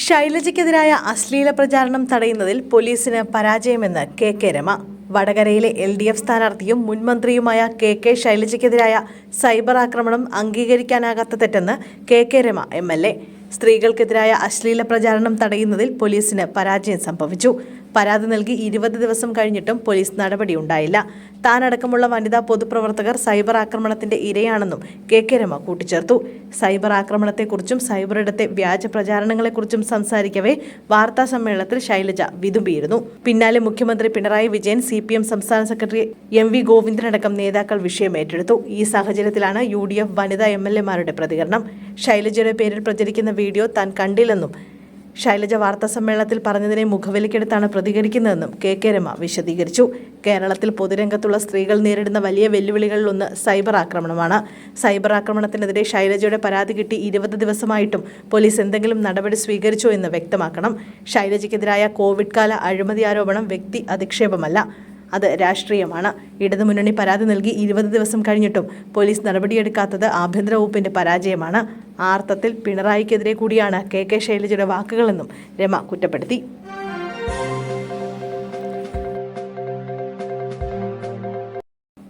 ശൈലജയ്ക്കെതിരായ അശ്ലീല പ്രചാരണം തടയുന്നതിൽ പോലീസിന് പരാജയമെന്ന് കെ രമ. വടകരയിലെ LDF സ്ഥാനാർത്ഥിയും മുൻമന്ത്രിയുമായ കെ ശൈലജയ്ക്കെതിരായ സൈബർ ആക്രമണം അംഗീകരിക്കാനാകാത്ത തെറ്റെന്ന് കെ രമ MLA. സ്ത്രീകൾക്കെതിരായ അശ്ലീല പ്രചാരണം തടയുന്നതിൽ പോലീസിന് പരാജയം സംഭവിച്ചു. പരാതി നൽകി 20 ദിവസം കഴിഞ്ഞിട്ടും പോലീസ് നടപടിയുണ്ടായില്ല. താനടക്കമുള്ള വനിതാ പൊതുപ്രവർത്തകർ സൈബർ ആക്രമണത്തിന്റെ ഇരയാണെന്നും കെ രമ കൂട്ടിച്ചേർത്തു. സൈബർ ആക്രമണത്തെക്കുറിച്ചും സൈബറിടത്തെ വ്യാജ പ്രചാരണങ്ങളെക്കുറിച്ചും സംസാരിക്കവേ വാർത്താ സമ്മേളനത്തിൽ ശൈലജ വിതുമ്പിയിരുന്നു. പിന്നാലെ മുഖ്യമന്ത്രി പിണറായി വിജയൻ, CPM സംസ്ഥാന സെക്രട്ടറി MV ഗോവിന്ദനടക്കം നേതാക്കൾ വിഷയം ഏറ്റെടുത്തു. ഈ സാഹചര്യത്തിലാണ് UDF വനിതാ MLA മാരുടെ പ്രതികരണം. ശൈലജയുടെ പേരിൽ പ്രചരിക്കുന്ന വീഡിയോ താൻ കണ്ടില്ലെന്നും ശൈലജ വാർത്താസമ്മേളനത്തിൽ പറഞ്ഞതിനെ മുഖവിലക്കെടുത്താണ് പ്രതികരിക്കുന്നതെന്നും കെ രമ വിശദീകരിച്ചു. കേരളത്തിൽ പൊതുരംഗത്തുള്ള സ്ത്രീകൾ നേരിടുന്ന വലിയ വെല്ലുവിളികളിലൊന്ന് സൈബർ ആക്രമണമാണ്. സൈബർ ആക്രമണത്തിനെതിരെ ശൈലജയുടെ പരാതി കിട്ടി 20 ദിവസമായിട്ടും പോലീസ് എന്തെങ്കിലും നടപടി സ്വീകരിച്ചോ എന്ന് വ്യക്തമാക്കണം. ശൈലജയ്ക്കെതിരായ കോവിഡ് കാല അഴിമതി ആരോപണം വ്യക്തി അധിക്ഷേപമല്ല, അത് രാഷ്ട്രീയമാണ്. ഇടതുമുന്നണി പരാതി നൽകി 20 ദിവസം കഴിഞ്ഞിട്ടും പോലീസ് നടപടിയെടുക്കാത്തത് ആഭ്യന്തര വകുപ്പിന്റെ പരാജയമാണ്. ആ അർത്ഥത്തിൽ പിണറായിക്കെതിരെ കൂടിയാണ് കെ ശൈലജയുടെ വാക്കുകളെന്നും രമ കുറ്റപ്പെടുത്തി.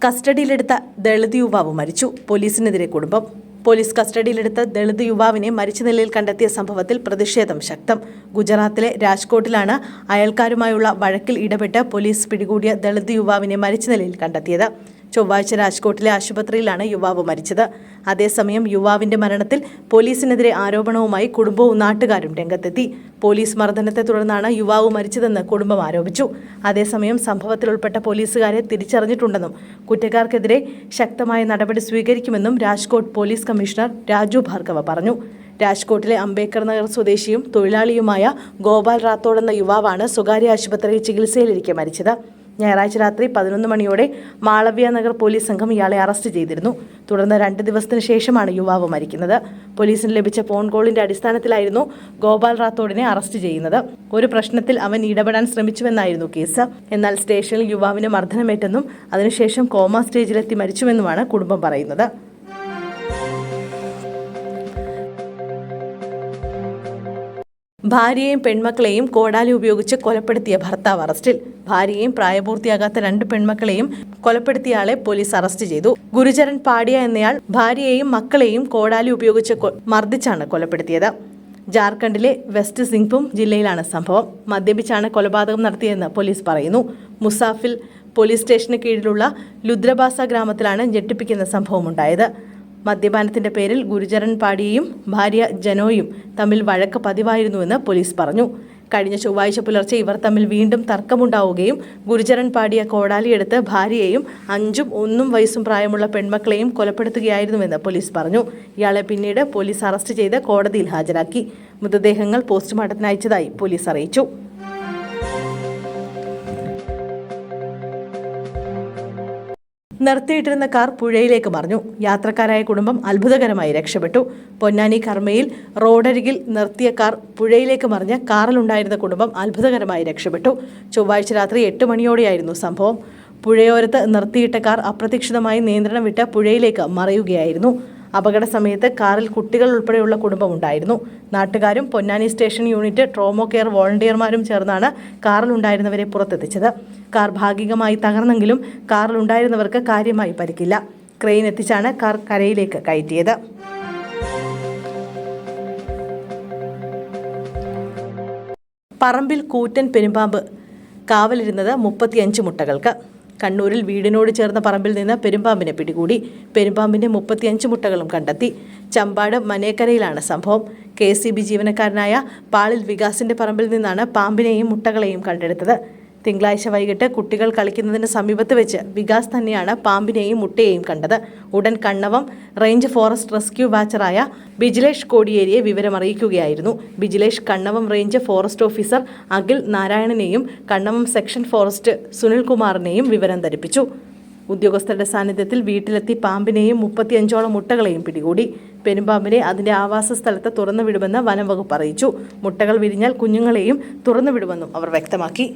കസ്റ്റഡിയിലെടുത്ത ദളിത് യുവാവ് മരിച്ചു. പോലീസിനെതിരെ കുടുംബം. പോലീസ് കസ്റ്റഡിയിലെടുത്ത ദളിത് യുവാവിനെ മരിച്ച നിലയിൽ കണ്ടെത്തിയ സംഭവത്തിൽ പ്രതിഷേധം ശക്തം. ഗുജറാത്തിലെ രാജ്കോട്ടിലാണ് അയൽക്കാരുമായുള്ള വഴക്കിൽ ഇടപെട്ട് പോലീസ് പിടികൂടിയ ദളിത് യുവാവിനെ മരിച്ച നിലയിൽ കണ്ടെത്തിയത്. ചൊവ്വാഴ്ച രാജ്കോട്ടിലെ ആശുപത്രിയിലാണ് യുവാവ് മരിച്ചത്. അതേസമയം യുവാവിന്റെ മരണത്തിൽ പോലീസിനെതിരെ ആരോപണവുമായി കുടുംബവും നാട്ടുകാരും രംഗത്തെത്തി. പോലീസ് മർദ്ദനത്തെ തുടർന്നാണ് യുവാവ് മരിച്ചതെന്ന് കുടുംബം ആരോപിച്ചു. അതേസമയം സംഭവത്തിൽ ഉൾപ്പെട്ട പോലീസുകാരെ തിരിച്ചറിഞ്ഞിട്ടുണ്ടെന്നും കുറ്റക്കാർക്കെതിരെ ശക്തമായ നടപടി സ്വീകരിക്കുമെന്നും രാജ്കോട്ട് പോലീസ് കമ്മീഷണർ രാജു ഭാർഗവ പറഞ്ഞു. രാജ്കോട്ടിലെ അംബേദ്കർ നഗർ സ്വദേശിയും തൊഴിലാളിയുമായ ഗോപാൽ റാത്തോഡ് എന്ന യുവാവാണ് സ്വകാര്യ ആശുപത്രിയിൽ ചികിത്സയിലിരിക്കെ മരിച്ചത്. ഞായറാഴ്ച രാത്രി 11 മണിയോടെ മാളവ്യ നഗർ പോലീസ് സംഘം ഇയാളെ അറസ്റ്റ് ചെയ്തിരുന്നു. തുടർന്ന് 2 ദിവസത്തിന് ശേഷമാണ് യുവാവ് മരിക്കുന്നത്. പോലീസിന് ലഭിച്ച ഫോൺ കോളിന്റെ അടിസ്ഥാനത്തിലായിരുന്നു ഗോപാൽ റാത്തോഡിനെ അറസ്റ്റ് ചെയ്യുന്നത്. ഒരു പ്രശ്നത്തിൽ അവൻ ഇടപെടാൻ ശ്രമിച്ചുവെന്നായിരുന്നു കേസ്. എന്നാൽ സ്റ്റേഷനിൽ യുവാവിന് മർദ്ദനമേറ്റെന്നും അതിനുശേഷം കോമ സ്റ്റേജിലെത്തി മരിച്ചുവെന്നുമാണ് കുടുംബം പറയുന്നത്. ഭാര്യയെയും പെൺമക്കളെയും കോടാലി ഉപയോഗിച്ച് കൊലപ്പെടുത്തിയ ഭർത്താവ് അറസ്റ്റിൽ. ഭാര്യയെയും പ്രായപൂർത്തിയാകാത്ത 2 പെൺമക്കളെയും കൊലപ്പെടുത്തിയയാളെ പോലീസ് അറസ്റ്റ് ചെയ്തു. ഗുരുചരൺ പാടിയ എന്നയാൾ ഭാര്യയെയും മക്കളെയും കോടാലി ഉപയോഗിച്ച് മർദ്ദിച്ചാണ് കൊലപ്പെടുത്തിയത്. ജാർഖണ്ഡിലെ വെസ്റ്റ് സിംഗ്ഭൂം ജില്ലയിലാണ് സംഭവം. മദ്യപിച്ചാണ് കൊലപാതകം നടത്തിയതെന്ന് പോലീസ് പറയുന്നു. മുസാഫിൽ പോലീസ് സ്റ്റേഷന് കീഴിലുള്ള ലുദ്രബാസ ഗ്രാമത്തിലാണ് ഞെട്ടിപ്പിക്കുന്ന സംഭവമുണ്ടായത്. മദ്യപാനത്തിന്റെ പേരിൽ ഗുരുചരൺ പാടിയയും ഭാര്യ ജനോയും തമ്മിൽ വഴക്ക് പതിവായിരുന്നുവെന്ന് പോലീസ് പറഞ്ഞു. കഴിഞ്ഞ ചൊവ്വാഴ്ച പുലർച്ചെ ഇവർ തമ്മിൽ വീണ്ടും തർക്കമുണ്ടാവുകയും ഗുരുചരൺ പാടിയ കോടാലിയെടുത്ത് ഭാര്യയെയും 5ഉം 1ഉം വയസ്സും പ്രായമുള്ള പെൺമക്കളെയും കൊലപ്പെടുത്തുകയായിരുന്നുവെന്ന് പോലീസ് പറഞ്ഞു. ഇയാളെ പിന്നീട് പോലീസ് അറസ്റ്റ് ചെയ്ത് കോടതിയിൽ ഹാജരാക്കി. മൃതദേഹങ്ങൾ പോസ്റ്റ്മോർട്ടത്തിന് അയച്ചതായി പോലീസ് അറിയിച്ചു. നിർത്തിയിട്ടിരുന്ന കാർ പുഴയിലേക്ക് മറിഞ്ഞു. യാത്രക്കാരായ കുടുംബം അത്ഭുതകരമായി രക്ഷപ്പെട്ടു. പൊന്നാനി കർമ്മയിൽ റോഡരികിൽ നിർത്തിയ കാർ പുഴയിലേക്ക് മറിഞ്ഞ് കാറിലുണ്ടായിരുന്ന കുടുംബം അത്ഭുതകരമായി രക്ഷപ്പെട്ടു. ചൊവ്വാഴ്ച രാത്രി 8 മണിയോടെയായിരുന്നു സംഭവം. പുഴയോരത്ത് നിർത്തിയിട്ട കാർ അപ്രതീക്ഷിതമായി നിയന്ത്രണം വിട്ട് പുഴയിലേക്ക് മറിയുകയായിരുന്നു. അപകട സമയത്ത് കാറിൽ കുട്ടികൾ ഉൾപ്പെടെയുള്ള കുടുംബമുണ്ടായിരുന്നു. നാട്ടുകാരും Ponnani station unit trauma care വോളണ്ടിയർമാരും ചേർന്നാണ് കാറിലുണ്ടായിരുന്നവരെ പുറത്തെത്തിച്ചത്. കാർ ഭാഗികമായി തകർന്നെങ്കിലും കാറിലുണ്ടായിരുന്നവർക്ക് കാര്യമായി പരിക്കില്ല. ക്രെയിൻ എത്തിച്ചാണ് കാർ കരയിലേക്ക് കയറ്റിയത്. പറമ്പിൽ കൂറ്റൻ പെരുമ്പാമ്പ് കാവലിരുന്നത് 35 മുട്ടകൾക്ക്. കണ്ണൂരിൽ വീടിനോട് ചേർന്ന പറമ്പിൽ നിന്ന് പെരുമ്പാമ്പിനെ പിടികൂടി. പെരുമ്പാമ്പിന്റെ 35 മുട്ടകളും കണ്ടെത്തി. ചമ്പാട് മനേക്കരയിലാണ് സംഭവം. KCB ജീവനക്കാരനായ പാളിൽ വികാസിന്റെ പറമ്പിൽ നിന്നാണ് പാമ്പിനെയും മുട്ടകളെയും കണ്ടെടുത്തത്. തിങ്കളാഴ്ച വൈകിട്ട് കുട്ടികൾ കളിക്കുന്നതിന് സമീപത്ത് വെച്ച് വികാസ് തന്നെയാണ് പാമ്പിനെയും മുട്ടയെയും കണ്ടത്. ഉടൻ കണ്ണവം റേഞ്ച് ഫോറസ്റ്റ് റെസ്ക്യൂ വാച്ചറായ ബിജിലേഷ് കോടിയേരിയെ വിവരമറിയിക്കുകയായിരുന്നു. Bijilesh Kannavam range forest officer Akhil നാരായണനെയും കണ്ണവം സെക്ഷൻ ഫോറസ്റ്റ് സുനിൽകുമാറിനെയും വിവരം ധരിപ്പിച്ചു. ഉദ്യോഗസ്ഥരുടെ സാന്നിധ്യത്തിൽ വീട്ടിലെത്തി പാമ്പിനെയും 35ഓളം മുട്ടകളെയും പിടികൂടി. പെരുമ്പാമ്പിനെ അതിന്റെ ആവാസ സ്ഥലത്ത് തുറന്നുവിടുമെന്ന് വനം വകുപ്പ് അറിയിച്ചു. മുട്ടകൾ വിരിഞ്ഞാൽ കുഞ്ഞുങ്ങളെയും തുറന്നുവിടുമെന്നും അവർ വ്യക്തമാക്കി.